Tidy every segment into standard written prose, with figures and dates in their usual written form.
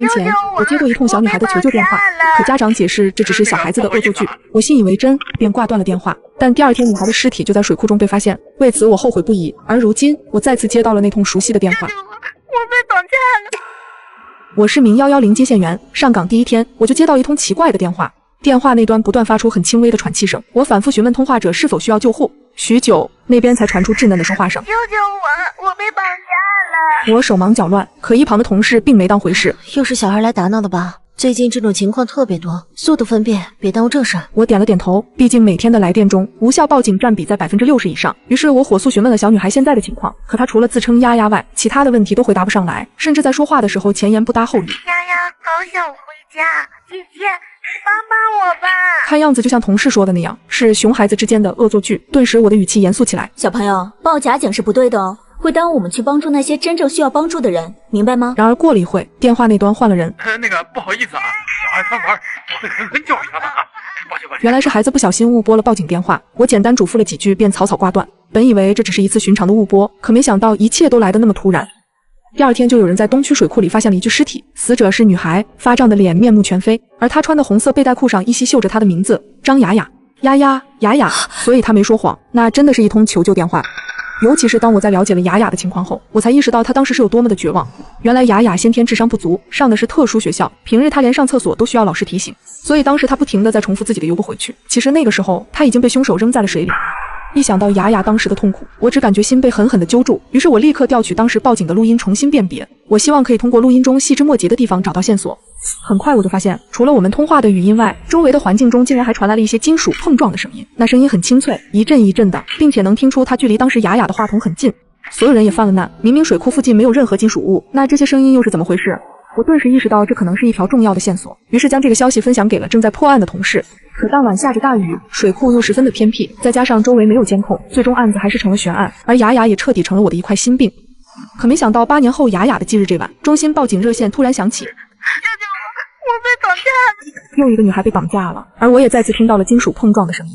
之前我接过一通小女孩的求救电话，可家长解释这只是小孩子的恶作剧，我信以为真，便挂断了电话。但第二天，女孩的尸体就在水库中被发现，为此我后悔不已。而如今，我再次接到了那通熟悉的电话，我被绑架了。我是名110接线员，上岗第一天我就接到一通奇怪的电话，电话那端不断发出很轻微的喘气声，我反复询问通话者是否需要救护，许久，那边才传出稚嫩的说话声：“救救我，我被绑架了。”我手忙脚乱，可一旁的同事并没当回事。又是小孩来打闹的吧？最近这种情况特别多，速度分辨，别耽误正事。我点了点头，毕竟每天的来电中，无效报警占比在60%以上。于是我火速询问了小女孩现在的情况，可她除了自称丫丫外，其他的问题都回答不上来，甚至在说话的时候前言不搭后语。丫丫，好想回家，姐姐，帮帮我吧。看样子就像同事说的那样，是熊孩子之间的恶作剧。顿时我的语气严肃起来。小朋友，报假警是不对的哦，会耽误我们去帮助那些真正需要帮助的人，明白吗？然而过了一会，电话那端换了人。那个不好意思啊，小孩贪玩，我会狠狠教育他的啊。抱歉。原来是孩子不小心误拨了报警电话，我简单嘱咐了几句便草草挂断。本以为这只是一次寻常的误拨，可没想到一切都来得那么突然。第二天就有人在东区水库里发现了一具尸体，死者是女孩，发胀的脸，面目全非，而她穿的红色背带裤上依稀绣着她的名字张雅雅。丫丫雅雅，所以她没说谎，那真的是一通求救电话。尤其是当我在了解了雅雅的情况后，我才意识到她当时是有多么的绝望。原来雅雅先天智商不足，上的是特殊学校，平日她连上厕所都需要老师提醒，所以当时她不停地在重复自己的游不回去。其实那个时候她已经被凶手扔在了水里。一想到雅雅当时的痛苦，我只感觉心被狠狠地揪住，于是我立刻调取当时报警的录音重新辨别，我希望可以通过录音中细枝末节的地方找到线索。很快我就发现，除了我们通话的语音外，周围的环境中竟然还传来了一些金属碰撞的声音，那声音很清脆，一阵一阵的，并且能听出它距离当时雅雅的话筒很近。所有人也犯了难，明明水库附近没有任何金属物，那这些声音又是怎么回事？我顿时意识到这可能是一条重要的线索，于是将这个消息分享给了正在破案的同事。可当晚下着大雨，水库又十分的偏僻，再加上周围没有监控，最终案子还是成了悬案，而雅雅也彻底成了我的一块心病。可没想到8年后雅雅的忌日这晚，中心报警热线突然响起，救救我，我被绑架了。又一个女孩被绑架了，而我也再次听到了金属碰撞的声音。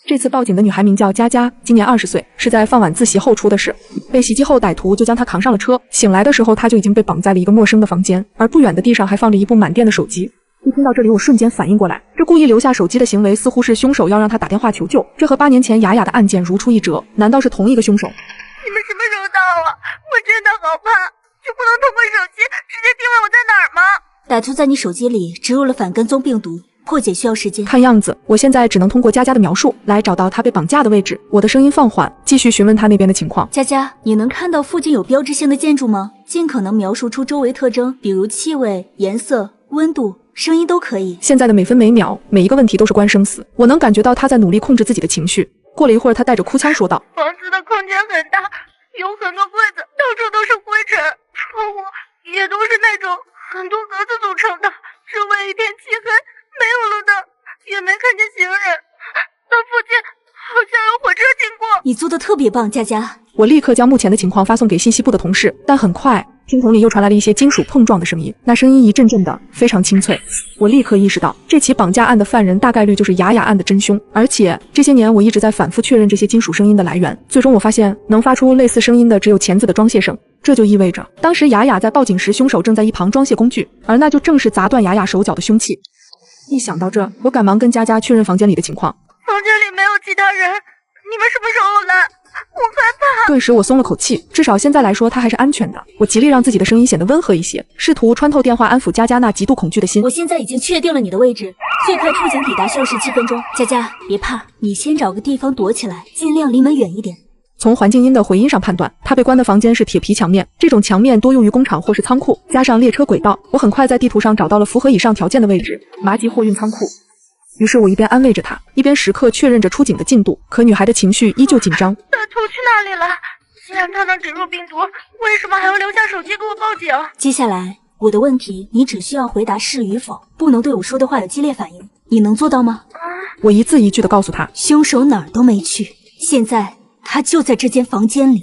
这次报警的女孩名叫佳佳，今年20岁，是在放晚自习后出的事。被袭击后，歹徒就将她扛上了车。醒来的时候，她就已经被绑在了一个陌生的房间，而不远的地上还放着一部满电的手机。一听到这里，我瞬间反应过来，这故意留下手机的行为似乎是凶手要让她打电话求救。这和8年前雅雅的案件如出一辙，难道是同一个凶手？你们什么时候到啊？我真的好怕，就不能通过手机直接定位我在哪儿吗？歹徒在你手机里植入了反跟踪病毒。破解需要时间，看样子我现在只能通过佳佳的描述来找到她被绑架的位置。我的声音放缓，继续询问她那边的情况。佳佳，你能看到附近有标志性的建筑吗？尽可能描述出周围特征，比如气味、颜色、温度、声音都可以。现在的每分每秒，每一个问题都是关生死。我能感觉到她在努力控制自己的情绪。过了一会儿，她带着哭腔说道：“房子的空间很大，有很多柜子，到处都是灰尘，窗户也都是那种很多格子组成的，周围一片漆黑。”没有路灯，也没看见行人，但附近好像有火车经过。你做的特别棒，佳佳。我立刻将目前的情况发送给信息部的同事，但很快听筒里又传来了一些金属碰撞的声音，那声音一阵阵的，非常清脆。我立刻意识到，这起绑架案的犯人大概率就是雅雅案的真凶，而且这些年我一直在反复确认这些金属声音的来源，最终我发现能发出类似声音的只有钳子的装卸声。这就意味着，当时雅雅在报警时，凶手正在一旁装卸工具，而那就正是砸断雅雅手脚的凶器。一想到这，我赶忙跟佳佳确认房间里的情况。房间里没有其他人，你们什么时候来？我害怕。顿时我松了口气，至少现在来说她还是安全的。我极力让自己的声音显得温和一些，试图穿透电话安抚佳佳那极度恐惧的心。我现在已经确定了你的位置，最快出警抵达需要17分钟。佳佳，别怕，你先找个地方躲起来，尽量离门远一点。从环境音的回音上判断，他被关的房间是铁皮墙面，这种墙面多用于工厂或是仓库，加上列车轨道，我很快在地图上找到了符合以上条件的位置——麻吉货运仓库。于是我一边安慰着他，一边时刻确认着出警的进度。可女孩的情绪依旧紧张。歹徒去哪里了？既然他能植入病毒，为什么还要留下手机给我报警？接下来我的问题，你只需要回答是与否，不能对我说的话有激烈反应。你能做到吗？我一字一句地告诉他，凶手哪儿都没去，现在他就在这间房间里。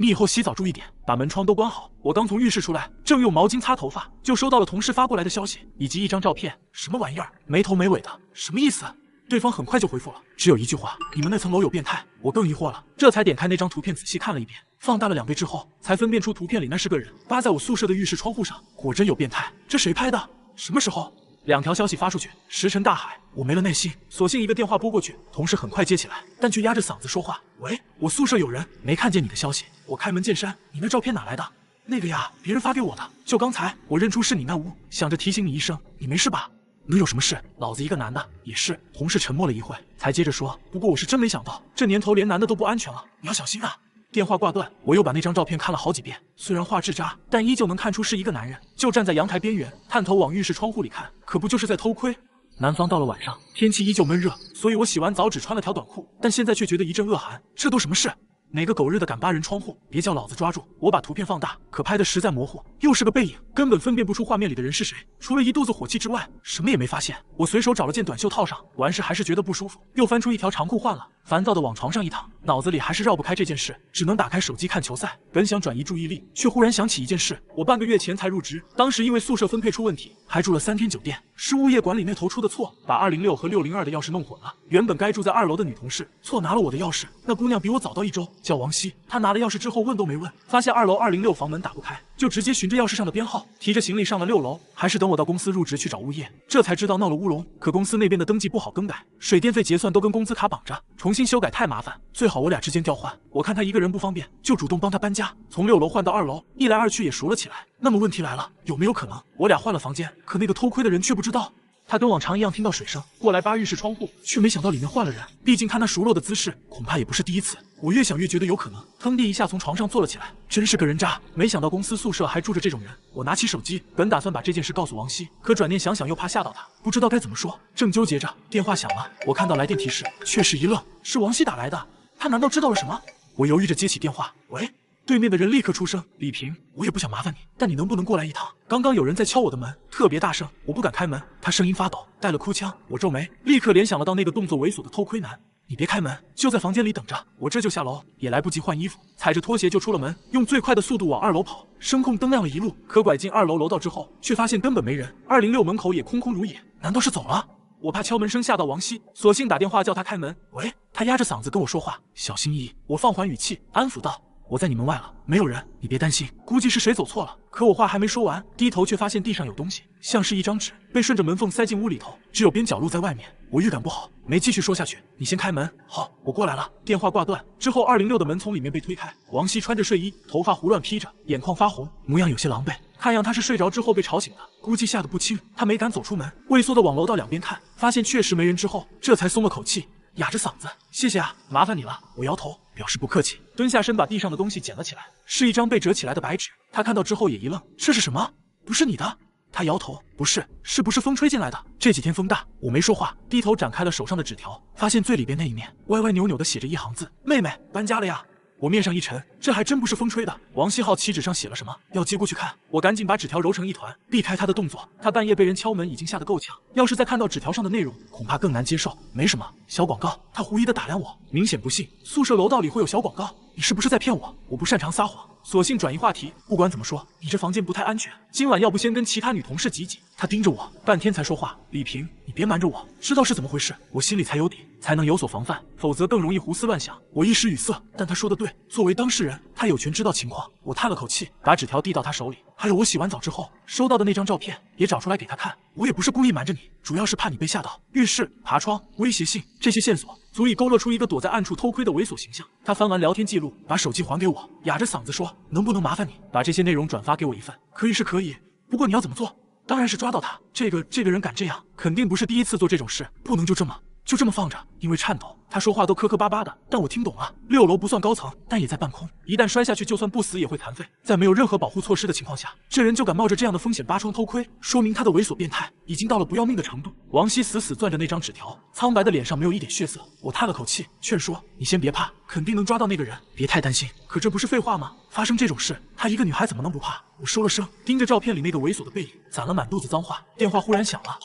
你以后洗澡注意点，把门窗都关好。我刚从浴室出来，正用毛巾擦头发，就收到了同事发过来的消息，以及一张照片。什么玩意儿？没头没尾的，什么意思？对方很快就回复了，只有一句话：你们那层楼有变态。我更疑惑了，这才点开那张图片仔细看了一遍。放大了2倍之后，才分辨出图片里那是个人扒在我宿舍的浴室窗户上，果真有变态。这谁拍的？什么时候？2条消息发出去，石沉大海。我没了耐心，索性一个电话拨过去，同事很快接起来，但却压着嗓子说话：“喂，我宿舍有人，没看见你的消息。我开门见山，你那照片哪来的？那个呀，别人发给我的。就刚才，我认出是你那屋，想着提醒你一声，你没事吧？能有什么事？老子一个男的也是。”同事沉默了一会，才接着说：“不过我是真没想到，这年头连男的都不安全了，你要小心啊。”电话挂断，我又把那张照片看了好几遍，虽然画质渣，但依旧能看出是一个男人，就站在阳台边缘，探头往浴室窗户里看，可不就是在偷窥？南方到了晚上，天气依旧闷热，所以我洗完澡只穿了条短裤，但现在却觉得一阵恶寒，这都什么事？哪个狗日的敢扒人窗户？别叫老子抓住！我把图片放大，可拍的实在模糊，又是个背影，根本分辨不出画面里的人是谁。除了一肚子火气之外，什么也没发现。我随手找了件短袖套上，完事还是觉得不舒服，又翻出一条长裤换了，烦躁的往床上一躺，脑子里还是绕不开这件事，只能打开手机看球赛。本想转移注意力，却忽然想起一件事：我半个月前才入职，当时因为宿舍分配出问题，还住了3天酒店，是物业管理那头出的错，把206和602的钥匙弄混了。原本该住在2楼的女同事错拿了我的钥匙，那姑娘比我早到1周。叫王希，她拿了钥匙之后问都没问，发现2楼206房门打不开，就直接循着钥匙上的编号，提着行李上了6楼。还是等我到公司入职去找物业，这才知道闹了乌龙。可公司那边的登记不好更改，水电费结算都跟工资卡绑着，重新修改太麻烦，最好我俩之间调换。我看他一个人不方便，就主动帮他搬家，从6楼换到2楼，一来二去也熟了起来。那么问题来了，有没有可能我俩换了房间，可那个偷窥的人却不知道？他跟往常一样听到水声过来扒浴室窗户，却没想到里面换了人。毕竟他那熟络的姿势，恐怕也不是第一次。我越想越觉得有可能，腾地一下从床上坐了起来，真是个人渣。没想到公司宿舍还住着这种人。我拿起手机，本打算把这件事告诉王希，可转念想想又怕吓到他，不知道该怎么说。正纠结着，电话响了，我看到来电提示，却是一愣，是王希打来的。他难道知道了什么？我犹豫着接起电话，喂。对面的人立刻出声：“李平，我也不想麻烦你，但你能不能过来一趟？刚刚有人在敲我的门，特别大声，我不敢开门。他声音发抖，带了哭腔。”我皱眉，立刻联想了到那个动作猥琐的偷窥男。你别开门，就在房间里等着。我这就下楼，也来不及换衣服，踩着拖鞋就出了门，用最快的速度往2楼跑。声控灯亮了一路，可拐进2楼楼道之后，却发现根本没人。206门口也空空如也，难道是走了？我怕敲门声吓到王希，索性打电话叫他开门。喂，他压着嗓子跟我说话，小心翼翼。我放缓语气，安抚道：“我在你门外了，没有人，你别担心，估计是谁走错了。”可我话还没说完，低头却发现地上有东西，像是一张纸，被顺着门缝塞进屋里头，只有边角露在外面。我预感不好，没继续说下去。你先开门。好，我过来了。电话挂断之后，206的门从里面被推开，王希穿着睡衣，头发胡乱披着，眼眶发红，模样有些狼狈。看样他是睡着之后被吵醒的，估计吓得不轻。他没敢走出门，畏缩的往楼道两边看，发现确实没人之后，这才松了口气。哑着嗓子：“谢谢啊，麻烦你了。”我摇头，表示不客气，蹲下身把地上的东西捡了起来，是一张被折起来的白纸。他看到之后也一愣：“这是什么？不是你的？”他摇头：“不是，是不是风吹进来的？这几天风大。”我没说话，低头展开了手上的纸条，发现最里边那一面歪歪扭扭的写着一行字：“妹妹搬家了呀。”我面上一沉，这还真不是风吹的。王希好奇纸上写了什么，要接过去看。我赶紧把纸条揉成一团，避开他的动作。他半夜被人敲门已经吓得够呛，要是再看到纸条上的内容，恐怕更难接受。没什么，小广告。他狐疑的打量我，明显不信。宿舍楼道里会有小广告？你是不是在骗我？我不擅长撒谎，索性转移话题。不管怎么说，你这房间不太安全，今晚要不先跟其他女同事挤挤。他盯着我半天才说话：“李平，你别瞒着我，知道是怎么回事，我心里才有底，才能有所防范，否则更容易胡思乱想。”我一时语塞，但他说的对，作为当事人，他有权知道情况。我叹了口气，把纸条递到他手里，还有我洗完澡之后收到的那张照片也找出来给他看。我也不是故意瞒着你，主要是怕你被吓到。浴室、爬窗、威胁性，这些线索足以勾勒出一个躲在暗处偷窥的猥琐形象。他翻完聊天记录，把手机还给我，哑着嗓子说：“能不能麻烦你把这些内容转发给我一份？”可以是可以，不过你要怎么做？当然是抓到他。这个人敢这样，肯定不是第一次做这种事，不能就这么放着。因为颤抖，他说话都磕磕巴巴的，但我听懂了。6楼不算高层，但也在半空，一旦摔下去，就算不死也会残废。在没有任何保护措施的情况下，这人就敢冒着这样的风险扒窗偷窥，说明他的猥琐变态已经到了不要命的程度。王希死死攥着那张纸条，苍白的脸上没有一点血色。我叹了口气，劝说：“你先别怕，肯定能抓到那个人，别太担心。”可这不是废话吗？发生这种事，她一个女孩怎么能不怕？我收了声，盯着照片里那个猥琐的背影，攒了满肚子脏话。电话忽然响了。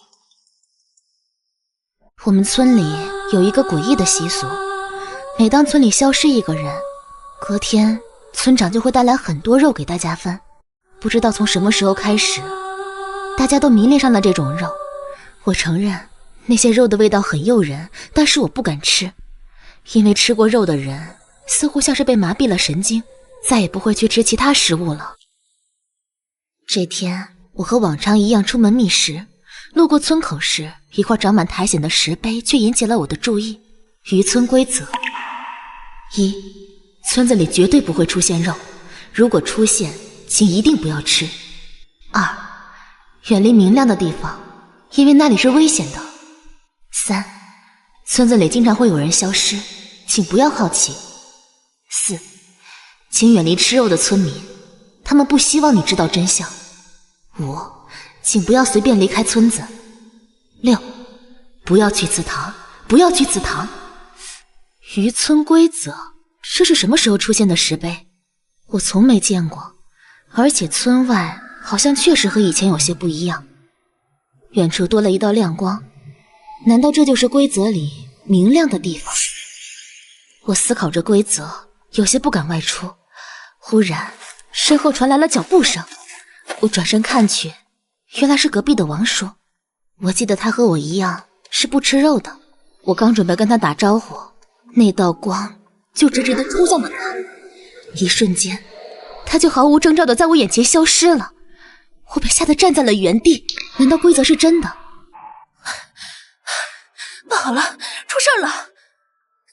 我们村里有一个诡异的习俗，每当村里消失一个人，隔天村长就会带来很多肉给大家分。不知道从什么时候开始，大家都迷恋上了这种肉。我承认那些肉的味道很诱人，但是我不敢吃，因为吃过肉的人似乎像是被麻痹了神经，再也不会去吃其他食物了。这天，我和往常一样出门觅食，路过村口时，一块长满苔藓的石碑却引起了我的注意。渔村规则：一，村子里绝对不会出现肉，如果出现，请一定不要吃。二，远离明亮的地方，因为那里是危险的。三，村子里经常会有人消失，请不要好奇。四，请远离吃肉的村民，他们不希望你知道真相。五，请不要随便离开村子。六，不要去祠堂，不要去祠堂。渔村规则，这是什么时候出现的石碑？我从没见过，而且村外好像确实和以前有些不一样。远处多了一道亮光，难道这就是规则里明亮的地方？我思考着规则，有些不敢外出。忽然，身后传来了脚步声。我转身看去，原来是隔壁的王叔。我记得他和我一样是不吃肉的。我刚准备跟他打招呼，那道光就直直地冲向了他。一瞬间，他就毫无征兆地在我眼前消失了。我被吓得站在了原地。难道规则是真的？不好了，出事了！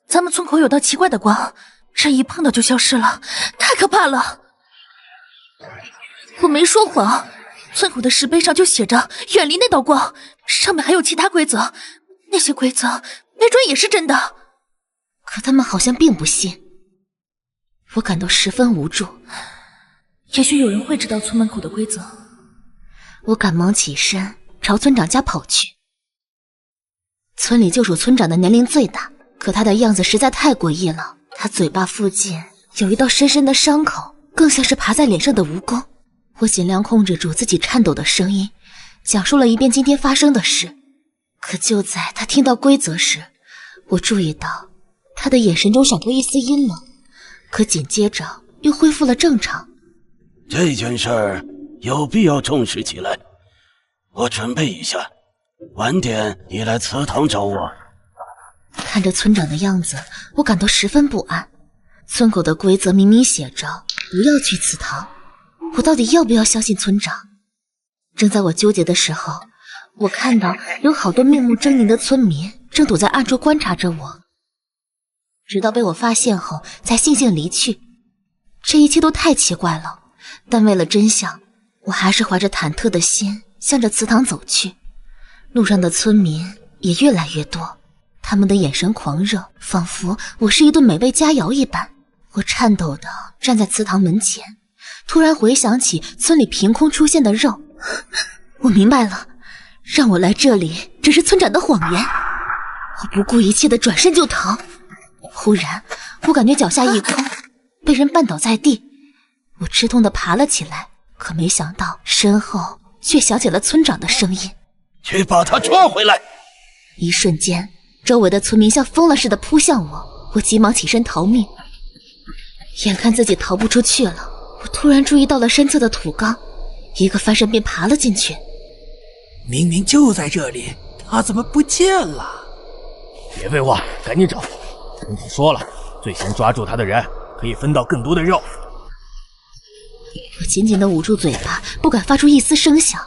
咱们村口有道奇怪的光，人一碰到就消失了，太可怕了！我没说谎，村口的石碑上就写着远离那道光，上面还有其他规则，那些规则没准也是真的。可他们好像并不信。我感到十分无助。也许有人会知道村门口的规则。我赶忙起身朝村长家跑去。村里就属村长的年龄最大，可他的样子实在太诡异了。他嘴巴附近有一道深深的伤口，更像是爬在脸上的蜈蚣。我尽量控制住自己颤抖的声音，讲述了一遍今天发生的事。可就在他听到规则时，我注意到他的眼神中闪过一丝阴冷，可紧接着又恢复了正常。这件事儿有必要重视起来，我准备一下，晚点你来祠堂找我。看着村长的样子，我感到十分不安。村口的规则明明写着不要去祠堂，我到底要不要相信村长？正在我纠结的时候，我看到有好多面目狰狞的村民正躲在暗处观察着我，直到被我发现后才悻悻离去。这一切都太奇怪了，但为了真相，我还是怀着忐忑的心向着祠堂走去。路上的村民也越来越多，他们的眼神狂热，仿佛我是一顿美味佳肴一般。我颤抖地站在祠堂门前，突然回想起村里凭空出现的肉。我明白了，让我来这里只是村长的谎言。我不顾一切地转身就逃。忽然，我感觉脚下一空，被人绊倒在地。我吃痛地爬了起来，可没想到身后却响起了村长的声音：“去把他抓回来！”一瞬间，周围的村民像疯了似的扑向我，我急忙起身逃命。眼看自己逃不出去了，我突然注意到了身侧的土缸，一个翻身便爬了进去。明明就在这里，他怎么不见了？别废话，赶紧找！村主说了，最先抓住他的人可以分到更多的肉。我紧紧地捂住嘴巴，不敢发出一丝声响。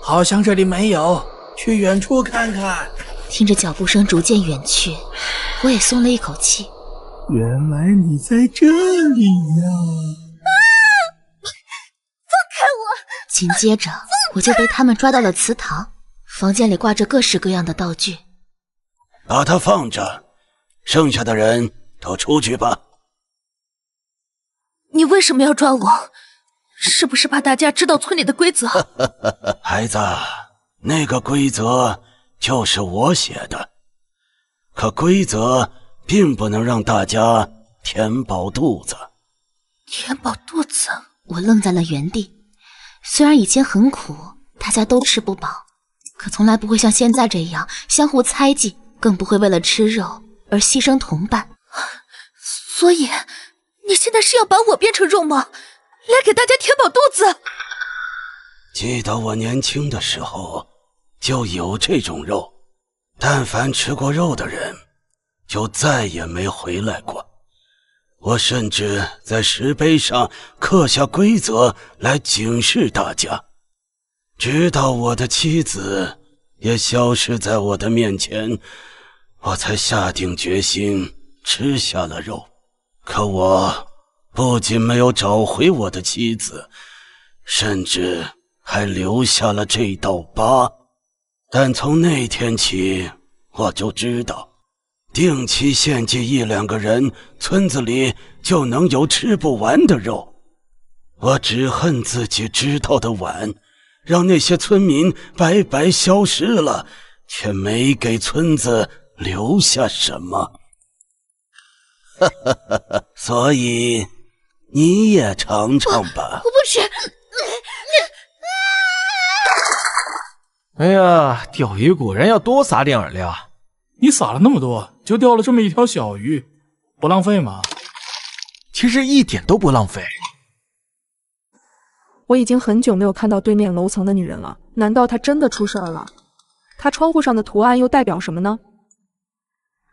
好像这里没有，去远处看看。听着脚步声逐渐远去，我也松了一口气。原来你在这里呀！放开我！紧接着，我就被他们抓到了祠堂，房间里挂着各式各样的道具。把他放着，剩下的人都出去吧。你为什么要抓我？是不是怕大家知道村里的规则？孩子，那个规则就是我写的，可规则并不能让大家填饱肚子。填饱肚子？我愣在了原地。虽然以前很苦，大家都吃不饱，可从来不会像现在这样相互猜忌，更不会为了吃肉而牺牲同伴。所以你现在是要把我变成肉吗？来给大家填饱肚子？记得我年轻的时候就有这种肉，但凡吃过肉的人就再也没回来过。我甚至在石碑上刻下规则来警示大家，直到我的妻子也消失在我的面前，我才下定决心吃下了肉。可我不仅没有找回我的妻子，甚至还留下了这道疤。但从那天起，我就知道定期献祭1-2个人，村子里就能有吃不完的肉。我只恨自己知道的晚，让那些村民白白消失了，却没给村子留下什么。所以你也尝尝吧。我不吃。哎呀，钓鱼果然要多撒点饵料。你撒了那么多，就钓了这么一条小鱼，不浪费吗？其实一点都不浪费。我已经很久没有看到对面楼层的女人了，难道她真的出事儿了？她窗户上的图案又代表什么呢？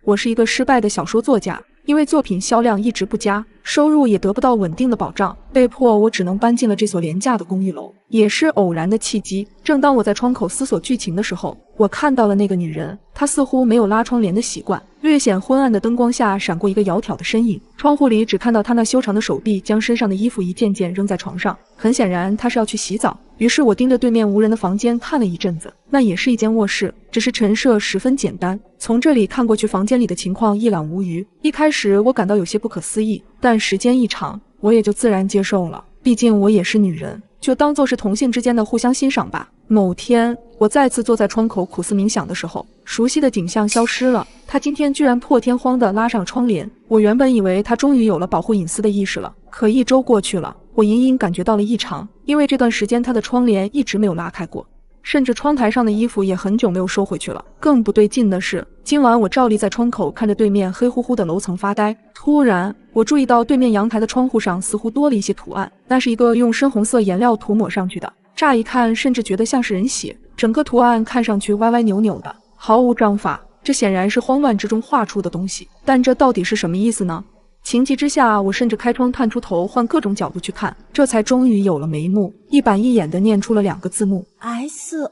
我是一个失败的小说作家，因为作品销量一直不佳，收入也得不到稳定的保障，被迫我只能搬进了这所廉价的公寓楼。也是偶然的契机，正当我在窗口思索剧情的时候，我看到了那个女人，她似乎没有拉窗帘的习惯，略显昏暗的灯光下闪过一个窈窕的身影，窗户里只看到她那修长的手臂将身上的衣服一件件扔在床上，很显然她是要去洗澡。于是我盯着对面无人的房间看了一阵子，那也是一间卧室，只是陈设十分简单，从这里看过去房间里的情况一览无余。一开始我感到有些不可思议，但时间一长，我也就自然接受了，毕竟我也是女人，就当作是同性之间的互相欣赏吧。某天，我再次坐在窗口苦思冥想的时候，熟悉的景象消失了。他今天居然破天荒地拉上窗帘。我原本以为他终于有了保护隐私的意识了，可1周过去了，我隐隐感觉到了异常，因为这段时间他的窗帘一直没有拉开过，甚至窗台上的衣服也很久没有收回去了。更不对劲的是，今晚我照例在窗口看着对面黑乎乎的楼层发呆，突然我注意到对面阳台的窗户上似乎多了一些图案，那是一个用深红色颜料涂抹上去的，乍一看甚至觉得像是人血，整个图案看上去歪歪扭扭的，毫无章法。这显然是慌乱之中画出的东西，但这到底是什么意思呢？情急之下，我甚至开窗探出头，换各种角度去看，这才终于有了眉目，一板一眼地念出了2个字幕 SO。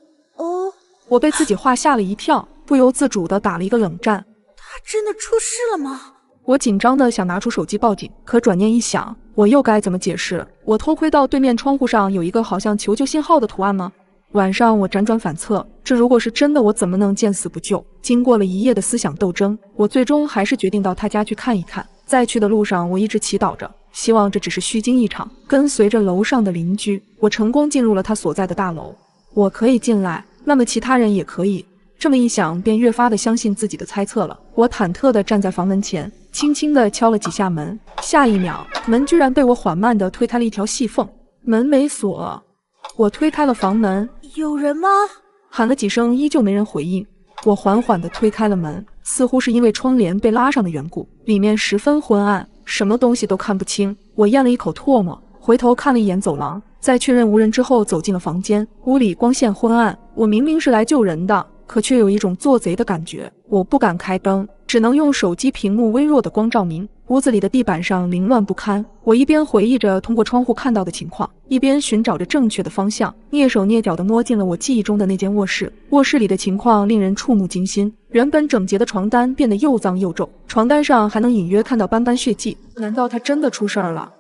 我被自己画吓了一跳，不由自主地打了一个冷战。他真的出事了吗？我紧张地想拿出手机报警，可转念一想，我又该怎么解释？我偷窥到对面窗户上有一个好像求救信号的图案吗？晚上我辗转反侧，这如果是真的，我怎么能见死不救？经过了一夜的思想斗争，我最终还是决定到他家去看一看。在去的路上，我一直祈祷着，希望这只是虚惊一场。跟随着楼上的邻居，我成功进入了他所在的大楼。我可以进来，那么其他人也可以。这么一想，便越发的相信自己的猜测了。我忐忑地站在房门前，轻轻地敲了几下门，下一秒，门居然被我缓慢地推开了一条细缝，门没锁。我推开了房门，有人吗？喊了几声，依旧没人回应。我缓缓地推开了门，似乎是因为窗帘被拉上的缘故，里面十分昏暗，什么东西都看不清。我咽了一口唾沫，回头看了一眼走廊，在确认无人之后走进了房间。屋里光线昏暗，我明明是来救人的，可却有一种做贼的感觉。我不敢开灯，只能用手机屏幕微弱的光照明。屋子里的地板上凌乱不堪，我一边回忆着通过窗户看到的情况，一边寻找着正确的方向，蹑手蹑脚地摸进了我记忆中的那间卧室。卧室里的情况令人触目惊心，原本整洁的床单变得又脏又皱，床单上还能隐约看到斑斑血迹。难道他真的出事儿了？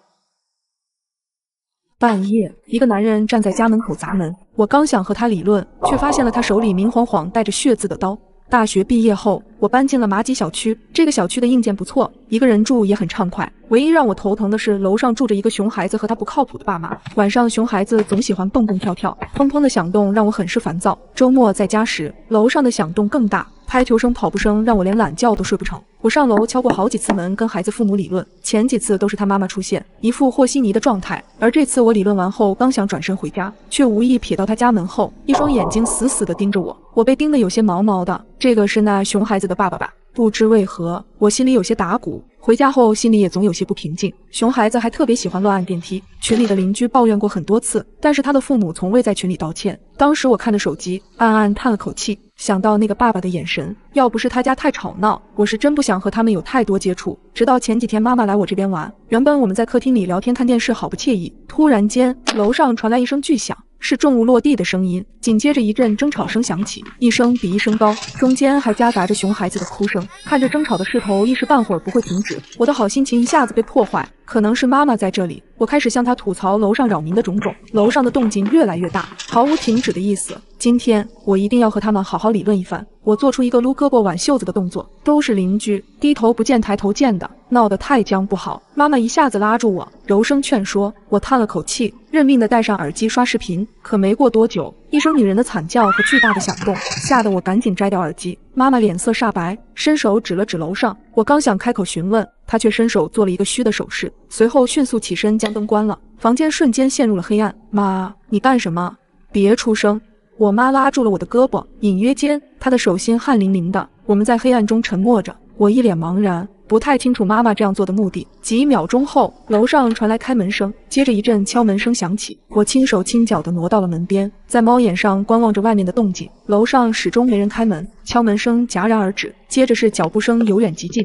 半夜，一个男人站在家门口砸门，我刚想和他理论，却发现了他手里明晃晃带着血渍的刀。大学毕业后，我搬进了马几小区。这个小区的硬件不错，一个人住也很畅快。唯一让我头疼的是，楼上住着一个熊孩子和他不靠谱的爸妈。晚上，熊孩子总喜欢蹦蹦跳跳，砰砰的响动让我很是烦躁。周末在家时，楼上的响动更大，拍球声、跑步声让我连懒觉都睡不成。我上楼敲过好几次门，跟孩子父母理论，前几次都是他妈妈出现，一副和稀泥的状态。而这次我理论完后，刚想转身回家，却无意瞥到他家门后，一双眼睛死死地盯着我。我被盯得有些毛毛的，这个是那熊孩子的爸爸吧？不知为何，我心里有些打鼓。回家后，心里也总有些不平静。熊孩子还特别喜欢乱按电梯，群里的邻居抱怨过很多次，但是他的父母从未在群里道歉。当时我看着手机，暗暗叹了口气，想到那个爸爸的眼神，要不是他家太吵闹，我是真不想和他们有太多接触。直到前几天妈妈来我这边玩，原本我们在客厅里聊天看电视，好不惬意。突然间，楼上传来一声巨响，是重物落地的声音，紧接着一阵争吵声响起，一声比一声高，中间还夹杂着熊孩子的哭声。看着争吵的势头，一时半会儿不会停止，我的好心情一下子被破坏。可能是妈妈在这里，我开始向她吐槽楼上扰民的种种。楼上的动静越来越大，毫无停止的意思。今天我一定要和他们好好理论一番。我做出一个撸胳膊挽袖子的动作，都是邻居，低头不见抬头见的，闹得太僵不好。妈妈一下子拉住我，柔声劝说。我叹了口气，认命的戴上耳机刷视频。可没过多久，一声女人的惨叫和巨大的响动，吓得我赶紧摘掉耳机。妈妈脸色煞白，伸手指了指楼上。我刚想开口询问，她却伸手做了一个虚的手势，随后迅速起身将灯关了。房间瞬间陷入了黑暗。妈，你干什么？别出声！我妈拉住了我的胳膊，隐约间她的手心汗淋淋的。我们在黑暗中沉默着，我一脸茫然，不太清楚妈妈这样做的目的。几秒钟后，楼上传来开门声，接着一阵敲门声响起。我轻手轻脚地挪到了门边，在猫眼上观望着外面的动静。楼上始终没人开门，敲门声戛然而止，接着是脚步声由远及近。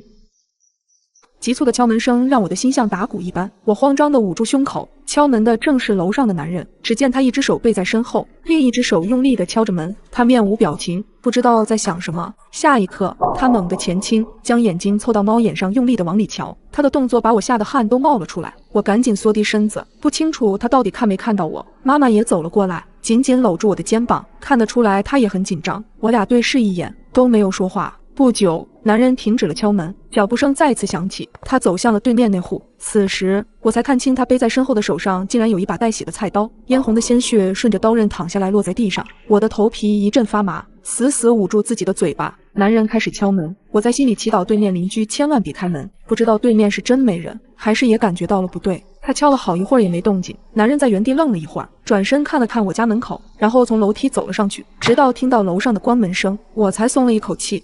急促的敲门声让我的心像打鼓一般，我慌张地捂住胸口。敲门的正是楼上的男人，只见他一只手背在身后，另一只手用力地敲着门。他面无表情，不知道在想什么。下一刻，他猛地前倾，将眼睛凑到猫眼上，用力地往里瞧。他的动作把我吓得汗都冒了出来，我赶紧缩低身子，不清楚他到底看没看到我。妈妈也走了过来，紧紧搂住我的肩膀，看得出来她也很紧张。我俩对视一眼，都没有说话。不久，男人停止了敲门，脚步声再次响起，他走向了对面那户。此时我才看清他背在身后的手上竟然有一把带血的菜刀，嫣红的鲜血顺着刀刃淌下来落在地上，我的头皮一阵发麻，死死捂住自己的嘴巴。男人开始敲门，我在心里祈祷对面邻居千万别开门，不知道对面是真没人，还是也感觉到了不对。他敲了好一会儿也没动静，男人在原地愣了一会儿，转身看了看我家门口，然后从楼梯走了上去，直到听到楼上的关门声，我才松了一口气。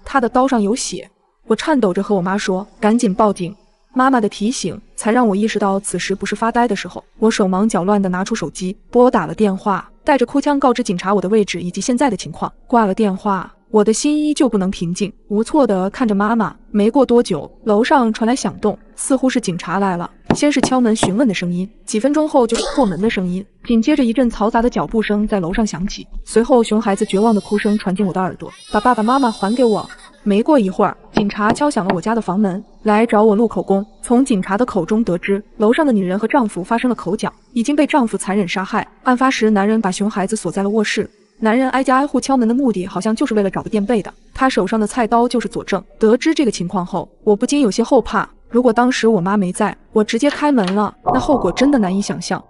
他的刀上有血，我颤抖着和我妈说，赶紧报警。妈妈的提醒才让我意识到此时不是发呆的时候，我手忙脚乱地拿出手机，拨打了电话，带着哭腔告知警察我的位置以及现在的情况。挂了电话，我的心依旧不能平静，无措地看着妈妈。没过多久，楼上传来响动，似乎是警察来了。先是敲门询问的声音，几分钟后就是破门的声音，紧接着一阵嘈杂的脚步声在楼上响起，随后熊孩子绝望的哭声传进我的耳朵，把爸爸妈妈还给我。没过一会儿，警察敲响了我家的房门，来找我录口供。从警察的口中得知，楼上的女人和丈夫发生了口角，已经被丈夫残忍杀害。案发时，男人把熊孩子锁在了卧室。男人挨家挨户敲门的目的好像就是为了找个垫背的，他手上的菜刀就是佐证。得知这个情况后，我不禁有些后怕，如果当时我妈没在，我直接开门了，那后果真的难以想象。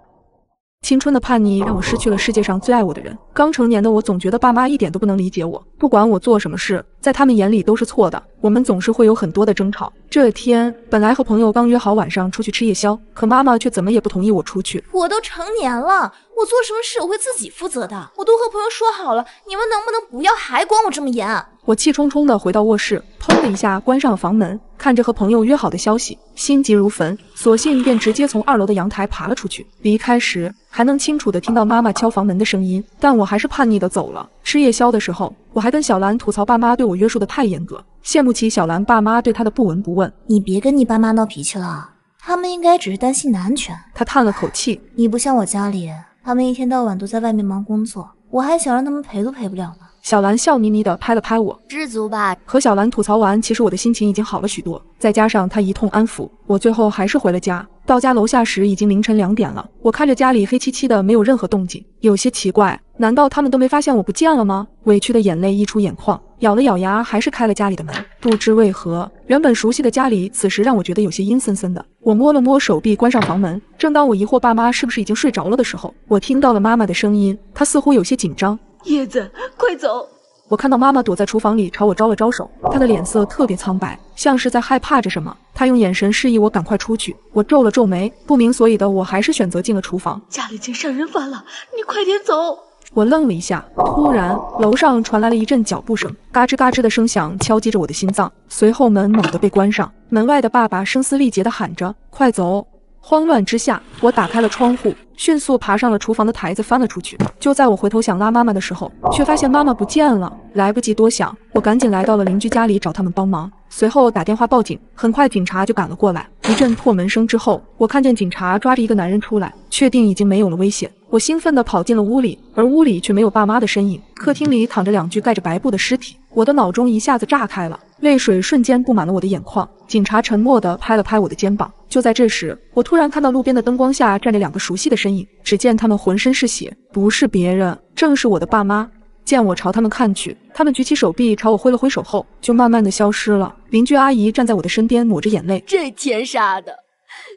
青春的叛逆让我失去了世界上最爱我的人。刚成年的我总觉得爸妈一点都不能理解我，不管我做什么事，在他们眼里都是错的。我们总是会有很多的争吵。这天本来和朋友刚约好晚上出去吃夜宵，可妈妈却怎么也不同意我出去。我都成年了，我做什么事我会自己负责的。我都和朋友说好了，你们能不能不要还管我这么严？我气冲冲地回到卧室，砰的一下关上了房门，看着和朋友约好的消息，心急如焚，索性便直接从2楼的阳台爬了出去。离开时还能清楚地听到妈妈敲房门的声音，但我还是叛逆地走了。吃夜宵的时候，我还跟小兰吐槽爸妈对我约束得太严格，羡慕起小兰爸妈对她的不闻不问。你别跟你爸妈闹脾气了，他们应该只是担心你的安全。她叹了口气，你不像我家里，他们一天到晚都在外面忙工作，我还想让他们陪都陪不了呢。小兰笑眯眯地拍了拍我，知足吧。和小兰吐槽完，其实我的心情已经好了许多，再加上她一通安抚，我最后还是回了家。到家楼下时已经凌晨2点了，我看着家里黑漆漆的，没有任何动静，有些奇怪，难道他们都没发现我不见了吗？委屈的眼泪溢出眼眶，咬了咬牙，还是开了家里的门。不知为何，原本熟悉的家里，此时让我觉得有些阴森森的。我摸了摸手臂，关上房门。正当我疑惑爸妈是不是已经睡着了的时候，我听到了妈妈的声音，她似乎有些紧张。叶子，快走！我看到妈妈躲在厨房里朝我招了招手，她的脸色特别苍白，像是在害怕着什么。她用眼神示意我赶快出去。我皱了皱眉，不明所以的我还是选择进了厨房。家里竟杀人犯了，你快点走！我愣了一下，突然楼上传来了一阵脚步声，嘎吱嘎吱的声响敲击着我的心脏。随后门猛地被关上，门外的爸爸声嘶力竭地喊着：“快走！”慌乱之下，我打开了窗户，迅速爬上了厨房的台子，翻了出去。就在我回头想拉妈妈的时候，却发现妈妈不见了。来不及多想，我赶紧来到了邻居家里找他们帮忙，随后打电话报警。很快警察就赶了过来。一阵破门声之后，我看见警察抓着一个男人出来，确定已经没有了危险。我兴奋地跑进了屋里，而屋里却没有爸妈的身影。客厅里躺着2具盖着白布的尸体，我的脑中一下子炸开了，泪水瞬间布满了我的眼眶。警察沉默地拍了拍我的肩膀。就在这时，我突然看到路边的灯光下站着2个熟悉的身影，只见他们浑身是血，不是别人，正是我的爸妈。见我朝他们看去，他们举起手臂朝我挥了挥手后，就慢慢地消失了。邻居阿姨站在我的身边，抹着眼泪：“这天杀的！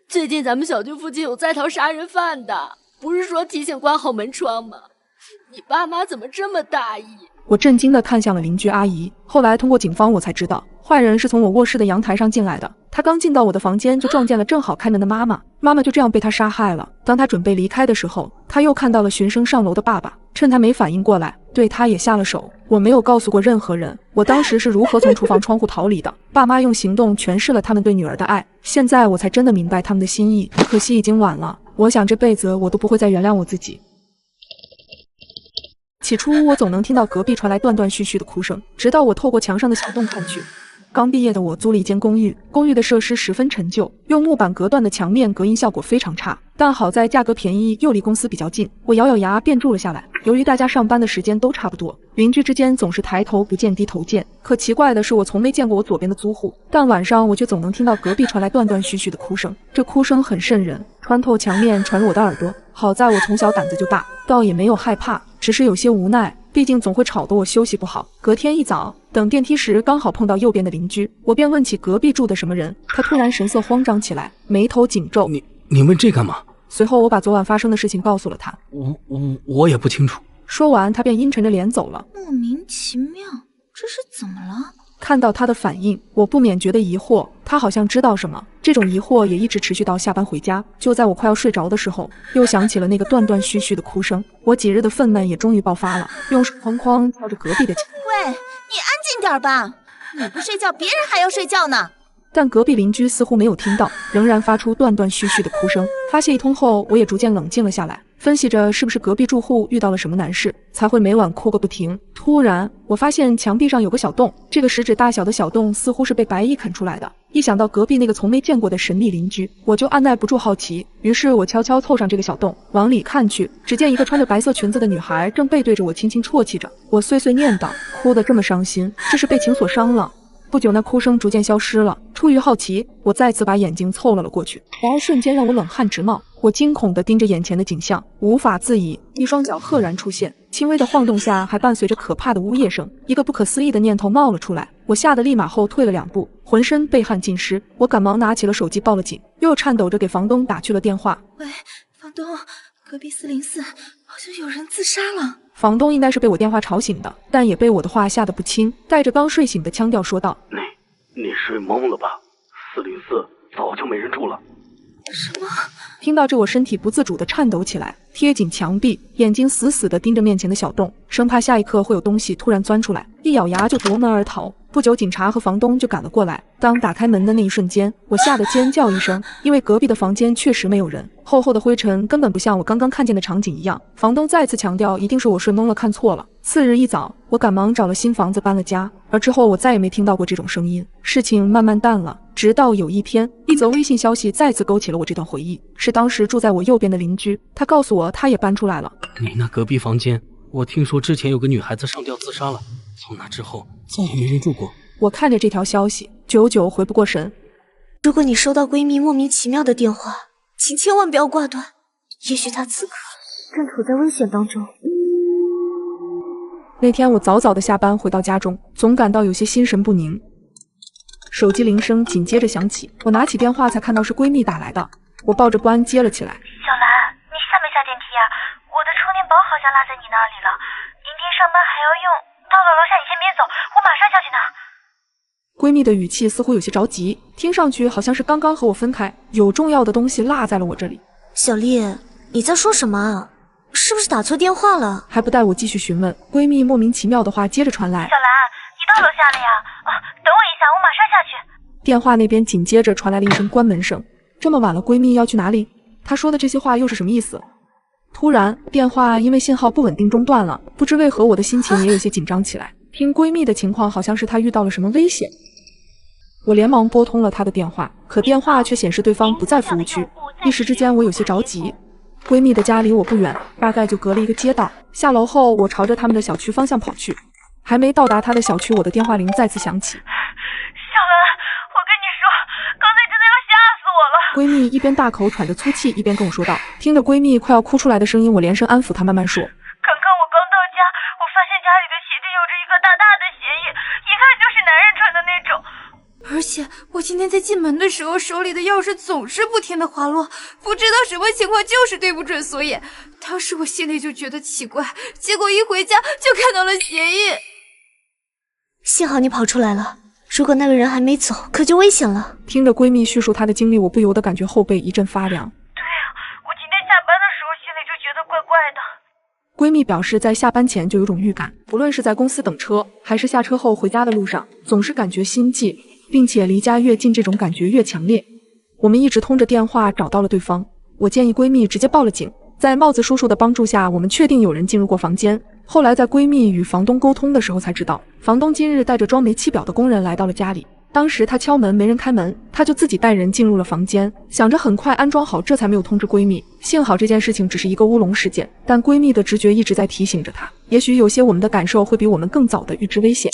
最近咱们小区附近有在逃杀人犯的，不是说提醒关好门窗吗？你爸妈怎么这么大意？”我震惊地看向了邻居阿姨。后来通过警方，我才知道坏人是从我卧室的阳台上进来的。他刚进到我的房间，就撞见了正好开门的妈妈，妈妈就这样被他杀害了。当他准备离开的时候，他又看到了循声上楼的爸爸，趁他没反应过来，对他也下了手。我没有告诉过任何人，我当时是如何从厨房窗户逃离的。爸妈用行动诠释了他们对女儿的爱，现在我才真的明白他们的心意，可惜已经晚了。我想这辈子我都不会再原谅我自己。起初我总能听到隔壁传来断断续续的哭声，直到我透过墙上的小洞看去。刚毕业的我租了一间公寓，公寓的设施十分陈旧，用木板隔断的墙面隔音效果非常差，但好在价格便宜又离公司比较近，我咬咬牙便住了下来。由于大家上班的时间都差不多，邻居之间总是抬头不见低头见。可奇怪的是，我从没见过我左边的租户，但晚上我却总能听到隔壁传来断断续续的哭声，这哭声很瘆人，穿透墙面传入我的耳朵。好在我从小胆子就大，倒也没有害怕，只是有些无奈，毕竟总会吵得我休息不好。隔天一早，等电梯时刚好碰到右边的邻居，我便问起隔壁住的什么人。他突然神色慌张起来，眉头紧皱。你问这干嘛？随后我把昨晚发生的事情告诉了他。我也不清楚。说完，他便阴沉着脸走了。莫名其妙，这是怎么了？看到他的反应，我不免觉得疑惑，他好像知道什么。这种疑惑也一直持续到下班回家。就在我快要睡着的时候，又响起了那个断断续续的哭声。我几日的愤懑也终于爆发了，用手哐哐敲着隔壁的墙。喂，你安静点吧，你不睡觉，别人还要睡觉呢。但隔壁邻居似乎没有听到，仍然发出断断续续的哭声。发泄一通后，我也逐渐冷静了下来，分析着是不是隔壁住户遇到了什么难事，才会每晚哭个不停。突然，我发现墙壁上有个小洞，这个食指大小的小洞似乎是被白蚁啃出来的。一想到隔壁那个从没见过的神秘邻居，我就按耐不住好奇，于是我悄悄凑上这个小洞，往里看去，只见一个穿着白色裙子的女孩正背对着我轻轻啜泣着。我碎碎念道：哭得这么伤心，这是被情所伤了。不久，那哭声逐渐消失了。出于好奇，我再次把眼睛凑了过去，然而瞬间让我冷汗直冒。我惊恐地盯着眼前的景象，无法自已。一双脚赫然出现，轻微的晃动下还伴随着可怕的呜咽声。一个不可思议的念头冒了出来，我吓得立马后退了2步，浑身被汗浸湿。我赶忙拿起了手机报了警，又颤抖着给房东打去了电话。喂，房东，隔壁404好像有人自杀了。房东应该是被我电话吵醒的，但也被我的话吓得不轻，带着刚睡醒的腔调说道：你睡懵了吧？404早就没人住了。什么？听到这，我身体不自主地颤抖起来，贴紧墙壁，眼睛死死地盯着面前的小洞，生怕下一刻会有东西突然钻出来，一咬牙就夺门而逃。不久，警察和房东就赶了过来。当打开门的那一瞬间，我吓得尖叫一声，因为隔壁的房间确实没有人，厚厚的灰尘根本不像我刚刚看见的场景一样。房东再次强调，一定是我睡懵了，看错了。次日一早，我赶忙找了新房子搬了家，而之后我再也没听到过这种声音。事情慢慢淡了，直到有一天，一则微信消息再次勾起了我这段回忆，是当时住在我右边的邻居，他告诉我他也搬出来了。你那隔壁房间，我听说之前有个女孩子上吊自杀了，从那之后再也没人住过。我看着这条消息，久久回不过神。如果你收到闺蜜莫名其妙的电话，请千万不要挂断，也许她此刻正处在危险当中。那天我早早的下班回到家中，总感到有些心神不宁。手机铃声紧接着响起，我拿起电话才看到是闺蜜打来的，我抱着不安接了起来。小兰，你下没下电梯啊？我的充电宝好像落在你那里了，明天上班还要用，到了楼下你先别走，我马上下去拿。闺蜜的语气似乎有些着急，听上去好像是刚刚和我分开，有重要的东西落在了我这里。小丽，你在说什么啊？是不是打错电话了？还不待我继续询问，闺蜜莫名其妙的话接着传来。小兰，你到楼下了呀？等我一下，我马上下去。电话那边紧接着传来了一声关门声。这么晚了，闺蜜要去哪里？她说的这些话又是什么意思？突然，电话因为信号不稳定中断了，不知为何我的心情也有些紧张起来。听闺蜜的情况，好像是她遇到了什么危险。我连忙拨通了她的电话，可电话却显示对方不在服务区，一时之间我有些着急。闺蜜的家离我不远，大概就隔了一个街道。下楼后，我朝着他们的小区方向跑去。还没到达她的小区，我的电话铃再次响起。小兰，我跟你说，刚才真的要吓死我了。闺蜜一边大口喘着粗气，一边跟我说道。听着闺蜜快要哭出来的声音，我连声安抚她，慢慢说。刚刚我刚到家，我发现家里的鞋底有着一个大大的鞋印，一看就是男人穿的那种。而且我今天在进门的时候，手里的钥匙总是不停的滑落，不知道什么情况，就是对不准锁眼。当时我心里就觉得奇怪，结果一回家就看到了鞋印。幸好你跑出来了，如果那个人还没走，可就危险了。听着闺蜜叙述她的经历，我不由得感觉后背一阵发凉。对啊，我今天下班的时候心里就觉得怪怪的。闺蜜表示，在下班前就有种预感，不论是在公司等车，还是下车后回家的路上，总是感觉心悸，并且离家越近，这种感觉越强烈。我们一直通着电话找到了对方，我建议闺蜜直接报了警。在帽子叔叔的帮助下，我们确定有人进入过房间。后来在闺蜜与房东沟通的时候才知道，房东今日带着装煤气表的工人来到了家里。当时他敲门没人开门，他就自己带人进入了房间，想着很快安装好，这才没有通知闺蜜。幸好这件事情只是一个乌龙事件，但闺蜜的直觉一直在提醒着她，也许有些我们的感受会比我们更早的预知危险。